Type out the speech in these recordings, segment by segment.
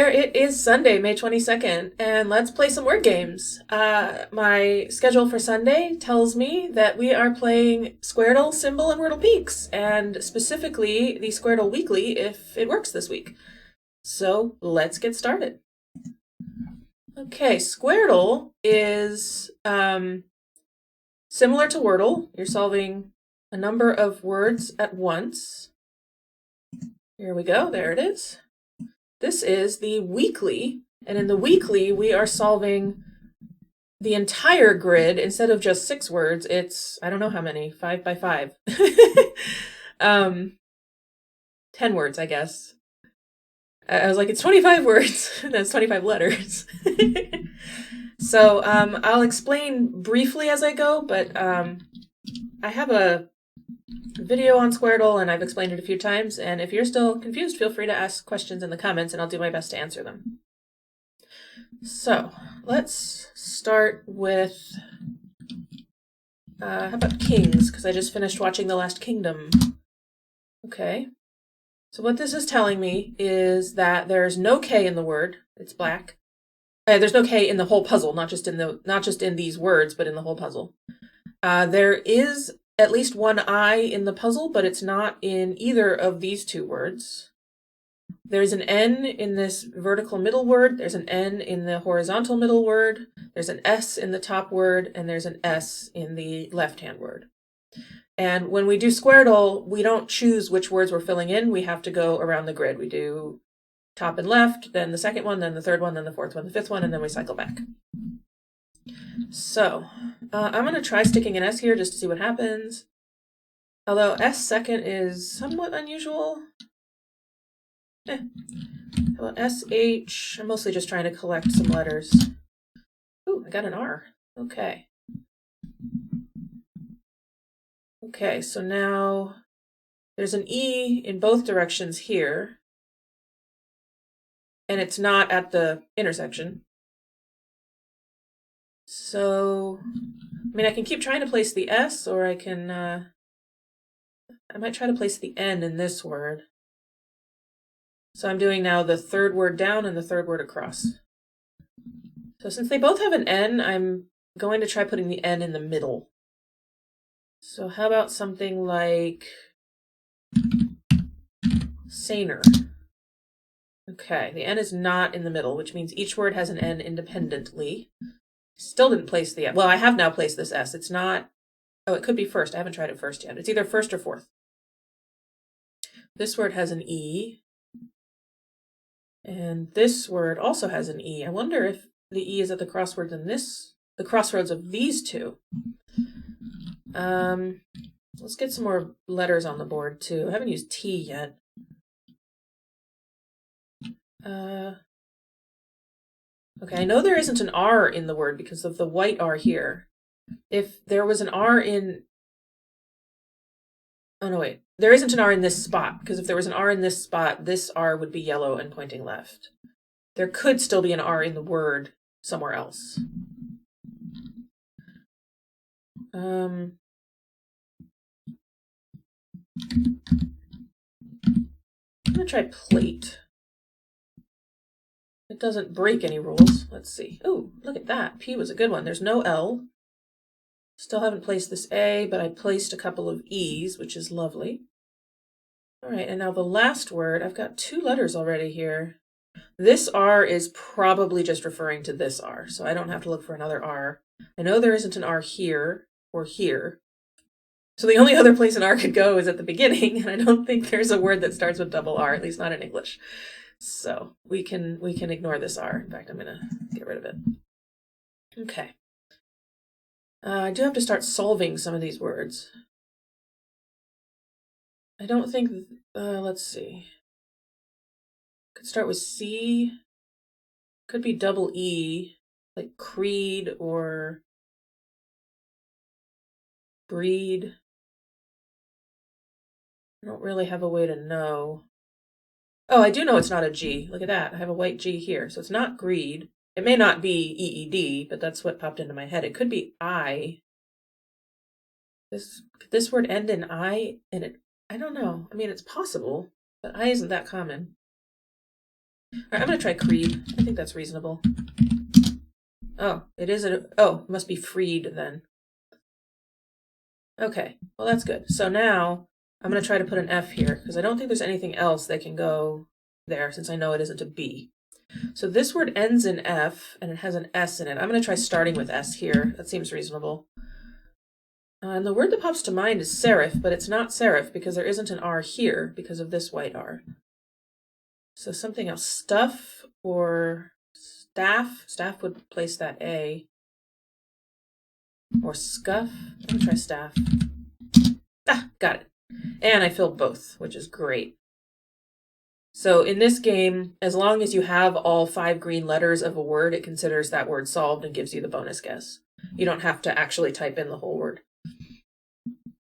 there, it is Sunday, May 22nd, and let's play some word games. My schedule for Sunday tells me that we are playing Squardle, Symble, and Wordle Peaks, and specifically the Squardle Weekly if it works this week. So let's get started. Okay, Squardle is similar to Wordle. You're solving a number of words at once. Here we go, there it is. This is the weekly, and in the weekly we are solving the entire grid. Instead of just 6 words, it's, I don't know how many, 5 by 5. 10 words, I guess. I was like, it's 25 words, that's 25 letters. So I'll explain briefly as I go, but I have a video on Squardle and I've explained it a few times, and if you're still confused, feel free to ask questions in the comments and I'll do my best to answer them. So let's start with how about kings, because I just finished watching The Last Kingdom. Okay, so what this is telling me is that there's no K in the word. It's black. There's no K in the whole puzzle, not just in these words, but in the whole puzzle. There is at least one I in the puzzle, but it's not in either of these 2 words. There's an N in this vertical middle word, there's an N in the horizontal middle word, there's an S in the top word, and there's an S in the left-hand word. And when we do Squardle, we don't choose which words we're filling in, we have to go around the grid. We do top and left, then the second one, then the third one, then the fourth one, the fifth one, and then we cycle back. So, I'm going to try sticking an S here just to see what happens. Although S second is somewhat unusual. How about SH? I'm mostly just trying to collect some letters. Ooh, I got an R. Okay. Okay, so now there's an E in both directions here. And it's not at the intersection. So, I mean, I can keep trying to place the S, or I can, I might try to place the N in this word. So I'm doing now the third word down and the third word across. So since they both have an N, I'm going to try putting the N in the middle. So how about something like saner? Okay, the N is not in the middle, which means each word has an N independently. Still didn't place the, well, I have now placed this S. It's not, oh, it could be first. I haven't tried it first yet. It's either first or fourth. This word has an E. And this word also has an E. I wonder if the E is at the crossroads in this, the crossroads of these 2. Let's get some more letters on the board too. I haven't used T yet. Okay, I know there isn't an R in the word because of the white R here. If there was an R in... Oh, no, wait. There isn't an R in this spot, because if there was an R in this spot, this R would be yellow and pointing left. There could still be an R in the word somewhere else. I'm going to try plate. It doesn't break any rules. Let's see. Oh, look at that. P was a good one. There's no L. Still haven't placed this A, but I placed a couple of E's, which is lovely. All right, and now the last word. I've got 2 letters already here. This R is probably just referring to this R, so I don't have to look for another R. I know there isn't an R here or here. So the only other place an R could go is at the beginning, and I don't think there's a word that starts with double R, at least not in English. So we can ignore this R. In fact, I'm going to get rid of it. Okay. I do have to start solving some of these words. I don't think, let's see. Could start with C. Could be double E, like creed or breed. I don't really have a way to know. Oh, I do know it's not a G. Look at that. I have a white G here. So it's not greed. It may not be EED, but that's what popped into my head. It could be I. Could this word end in I? And I don't know. I mean, it's possible, but I isn't that common. right, I'm going to try creed. I think that's reasonable. Oh, it is it must be freed then. Okay, well that's good. So now I'm going to try to put an F here because I don't think there's anything else that can go there since I know it isn't a B. So this word ends in F and it has an S in it. I'm going to try starting with S here. That seems reasonable. And the word that pops to mind is serif, but it's not serif because there isn't an R here because of this white R. So something else, stuff or staff. Staff would place that A. Or scuff. I'm going to try staff. Ah, got it. And I filled both, which is great. So in this game, as long as you have all 5 green letters of a word, it considers that word solved and gives you the bonus guess. You don't have to actually type in the whole word.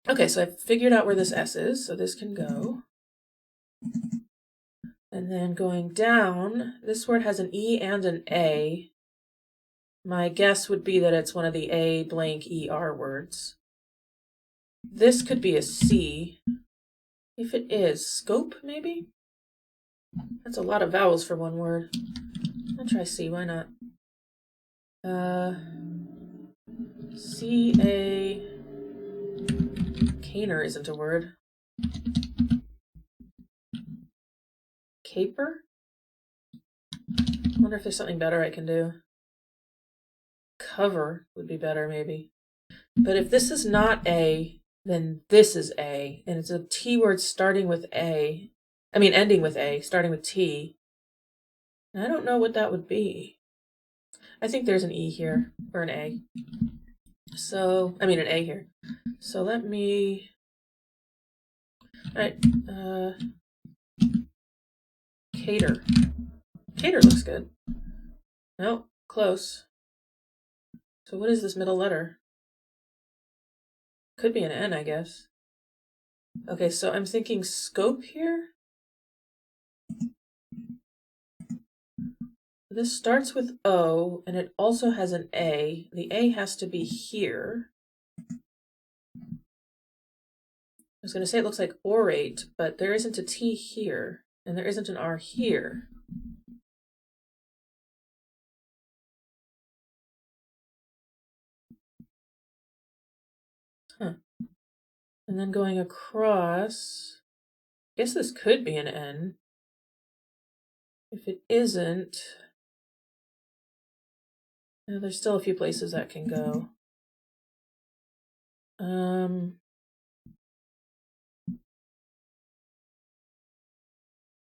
Okay, so I've figured out where this S is, so this can go. And then going down, this word has an E and an A. My guess would be that it's one of the A blank ER words. This could be a C. If it is, scope maybe? That's a lot of vowels for one word. I'll try C, why not? C-A... Caner isn't a word. Caper? I wonder if there's something better I can do. Cover would be better, maybe. But if this is not A, then this is A, and it's a T word starting with A. I mean, ending with A, starting with T. And I don't know what that would be. I think there's an E here, or an A. So, I mean an A here. So let me... Alright, cater. Cater looks good. No, close. So what is this middle letter? Could be an N, I guess. Okay, so I'm thinking scope here. This starts with O, and it also has an A. The A has to be here. I was going to say it looks like orate, but there isn't a T here, and there isn't an R here. Huh. And then going across, I guess this could be an N. If it isn't, there's still a few places that can go.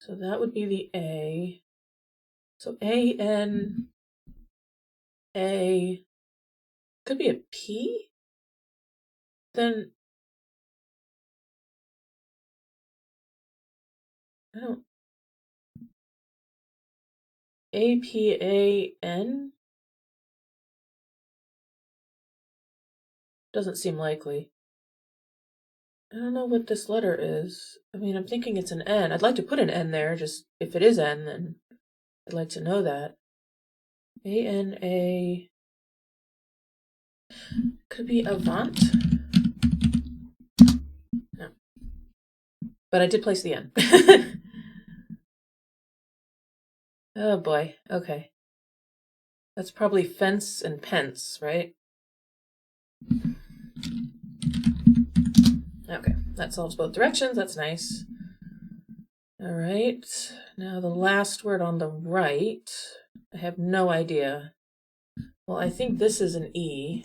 So that would be the A. So A-N, A, could be a P? Then, I don't, A-P-A-N? Doesn't seem likely. I don't know what this letter is. I mean, I'm thinking it's an N. I'd like to put an N there, just if it is N, then I'd like to know that. A-N-A... Could be Avant? No. But I did place the N. Oh boy, okay. That's probably fence and pence, right? Okay, that solves both directions, that's nice. All right, now the last word on the right, I have no idea. Well, I think this is an E.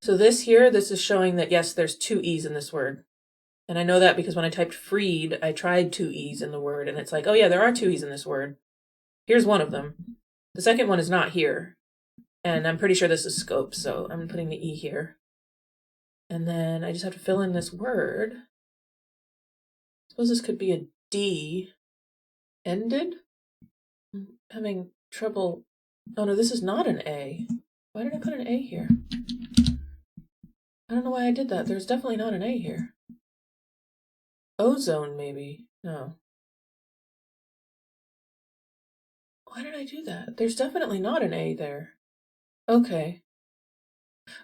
So this here, this is showing that yes, there's 2 E's in this word. And I know that because when I typed freed, I tried 2 E's in the word, and it's like, oh yeah, there are 2 E's in this word. Here's one of them. The second one is not here. And I'm pretty sure this is scope, so I'm putting the E here. And then I just have to fill in this word. Suppose this could be a D. Ended? I'm having trouble. Oh no, this is not an A. Why did I put an A here? I don't know why I did that. There's definitely not an A here. Ozone, maybe. No. Why did I do that? There's definitely not an A there. Okay.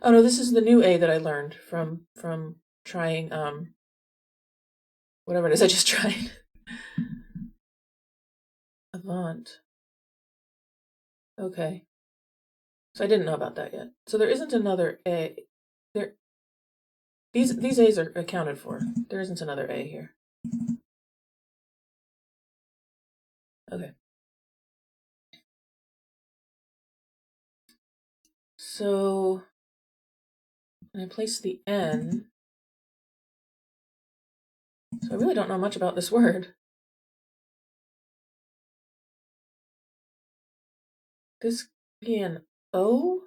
Oh no, this is the new A that I learned from trying whatever it is I just tried. savant. Okay. So I didn't know about that yet. So there isn't another A. These A's are accounted for. There isn't another A here. Okay. So I place the N. So I really don't know much about this word. This could be an O?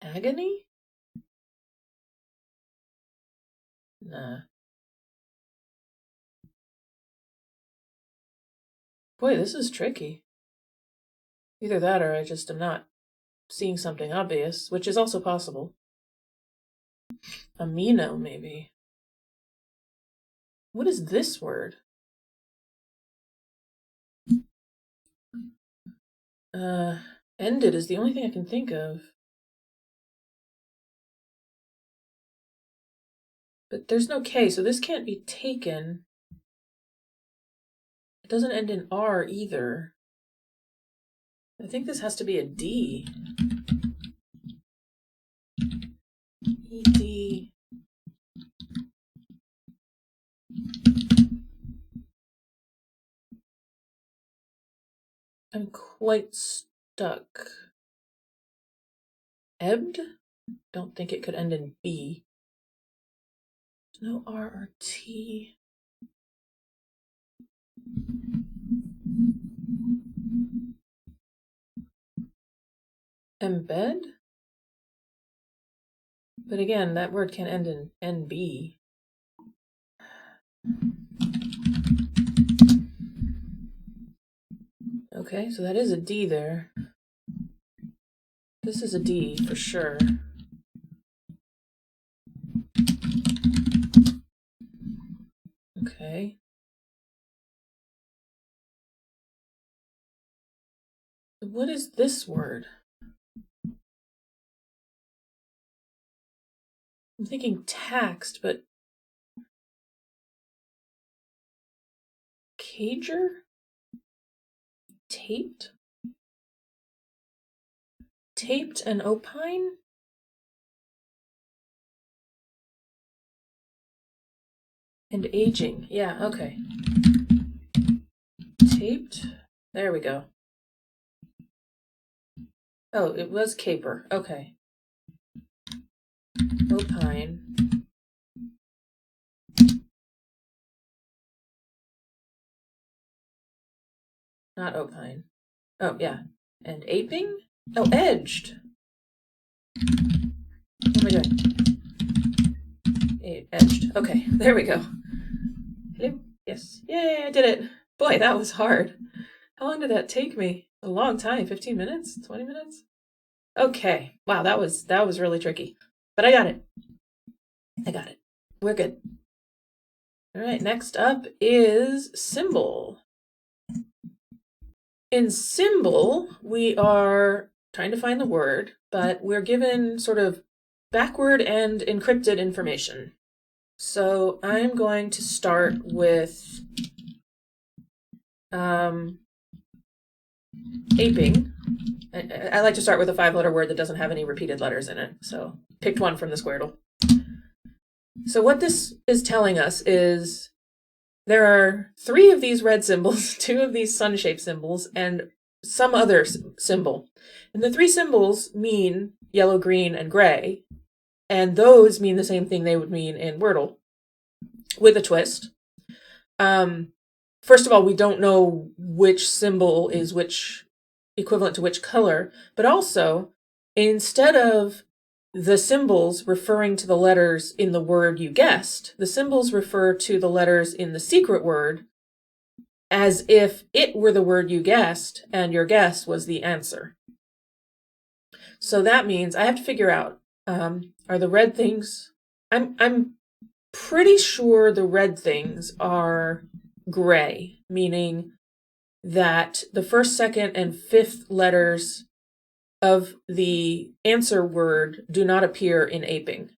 Agony? Nah. Boy, this is tricky. Either that or I just am not seeing something obvious, which is also possible. Amino, maybe. What is this word? Ended is the only thing I can think of. But there's no K, so this can't be taken. It doesn't end in R either. I think this has to be a D. ED. I'm quite stuck. Ebbed? Don't think it could end in B. There's no R or T. Embed? But again, that word can't end in NB. Okay, so that is a D there. This is a D for sure. Okay. What is this word? I'm thinking taxed, but cager? Taped? Taped and opine? And aging. Yeah, okay. Taped? There we go. Oh, it was caper. Okay. Opine. Not opine. Oh, yeah. And aping? Oh, edged. Oh my god. Edged. Okay, there we go. Hello? Yes. Yay, I did it. Boy, that was hard. How long did that take me? A long time. 15 minutes? 20 minutes? Okay. Wow, that was really tricky. But I got it. I got it. We're good. All right, next up is Symble. In Symble, we are trying to find the word, but we're given sort of backward and encrypted information. So I'm going to start with aping. I like to start with a 5-letter word that doesn't have any repeated letters in it. So picked one from the Squardle. So what this is telling us is there are 3 of these red symbols, 2 of these sun-shaped symbols, and some other symbol. And the 3 symbols mean yellow, green, and gray. And those mean the same thing they would mean in Wordle, with a twist. First of all, we don't know which symbol is which equivalent to which color, but also, instead of the symbols referring to the letters in the word you guessed, the symbols refer to the letters in the secret word as if it were the word you guessed and your guess was the answer. So that means I have to figure out, are the red things, I'm pretty sure the red things are gray, meaning that the first, second, and fifth letters of the answer word do not appear in aping.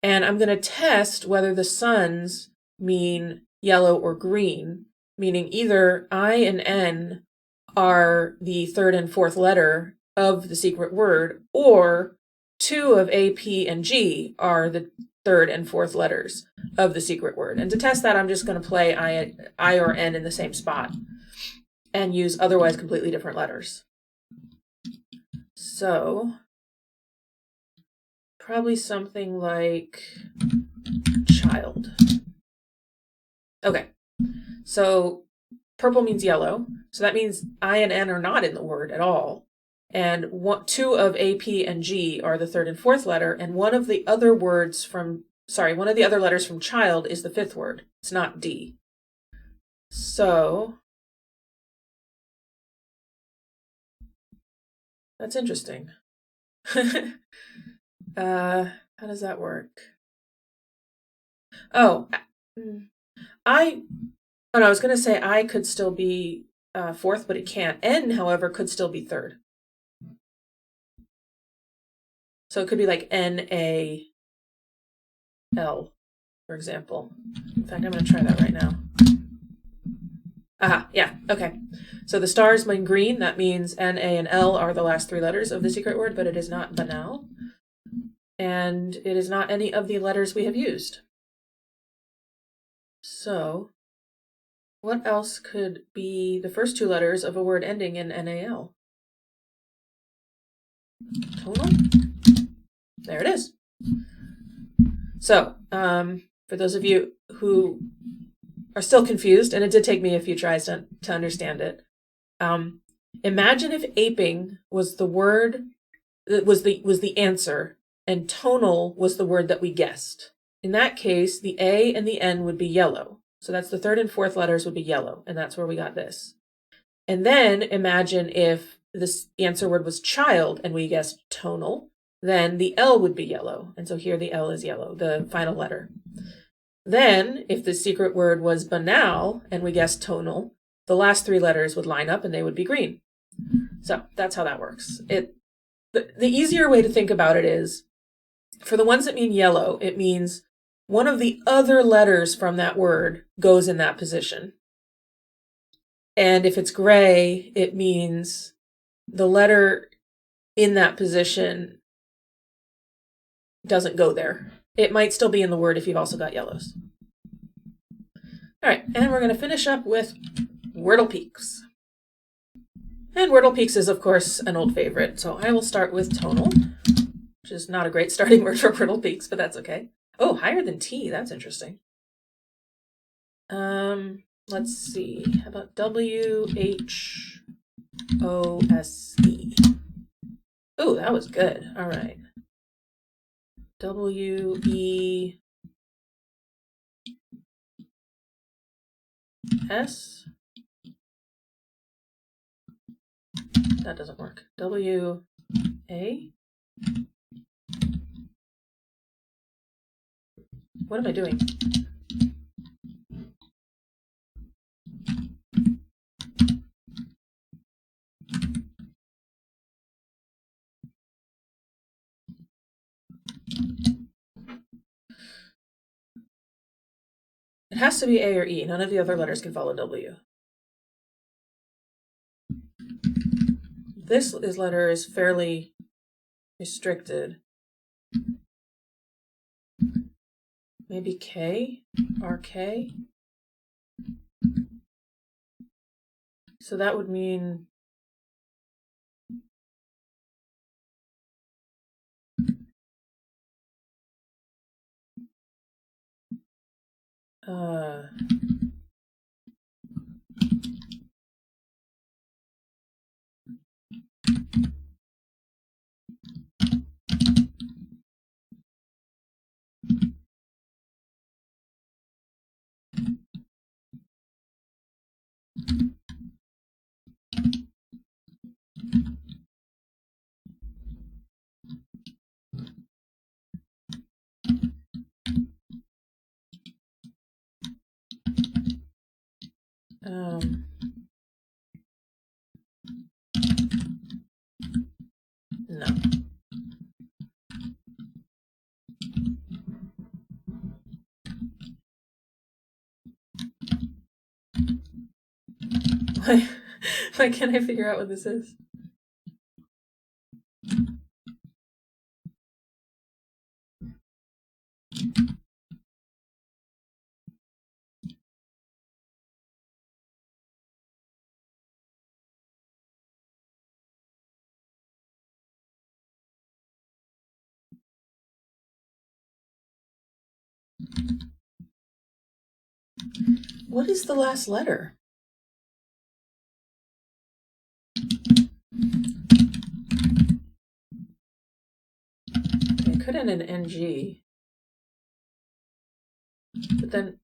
And I'm going to test whether the suns mean yellow or green, meaning either I and N are the third and fourth letter of the secret word, or 2 of A, P, and G are the third and fourth letters of the secret word. And to test that, I'm just going to play I or N in the same spot and use otherwise completely different letters. So probably something like child. Okay, so purple means yellow, so that means I and N are not in the word at all. And 2 of A, P, and G are the third and fourth letter, and one of the other letters from child is the fifth word. It's not D. So that's interesting. How does that work? Oh, I was going to say I could still be fourth, but it can't. N, however, could still be third. So it could be like N-A-L, for example. In fact, I'm going to try that right now. Aha, yeah, okay. So the stars mean green. That means N, A, and L are the last 3 letters of the secret word, but it is not banal. And it is not any of the letters we have used. So what else could be the first 2 letters of a word ending in NAL? Tonal? There it is. So, for those of you who are still confused, and it did take me a few tries to understand it, imagine if aping was the word that was the answer, and tonal was the word that we guessed. In that case, the A and the N would be yellow. So that's the third and fourth letters would be yellow, and that's where we got this. And then imagine if this answer word was child and we guessed tonal, then the L would be yellow. And so here the L is yellow, the final letter. Then if the secret word was banal and we guessed tonal, the last 3 letters would line up and they would be green. So that's how that works. The easier way to think about it is, for the ones that mean yellow, it means one of the other letters from that word goes in that position. And if it's gray, it means the letter in that position doesn't go there. It might still be in the word if you've also got yellows. All right, and we're going to finish up with Wordle Peaks. And Wordle Peaks is, of course, an old favorite, so I will start with tonal, which is not a great starting word for Wordle Peaks, but that's okay. Oh, higher than T, that's interesting. Let's see, how about W-H-O-S-E? Oh, that was good. All right. W-E-S? That doesn't work. W-A? What am I doing? It has to be A or E. None of the other letters can follow W. This letter is fairly restricted. Maybe K? RK? So that would mean no. Why can't I figure out what this is? What is the last letter? Okay, it could end in NG. But then...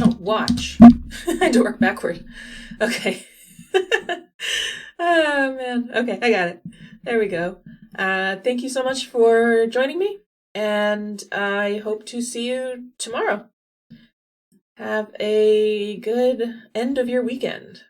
Oh, watch. I had to work backward. Okay. Oh, man. Okay, I got it. There we go. Thank you so much for joining me, and I hope to see you tomorrow. Have a good end of your weekend.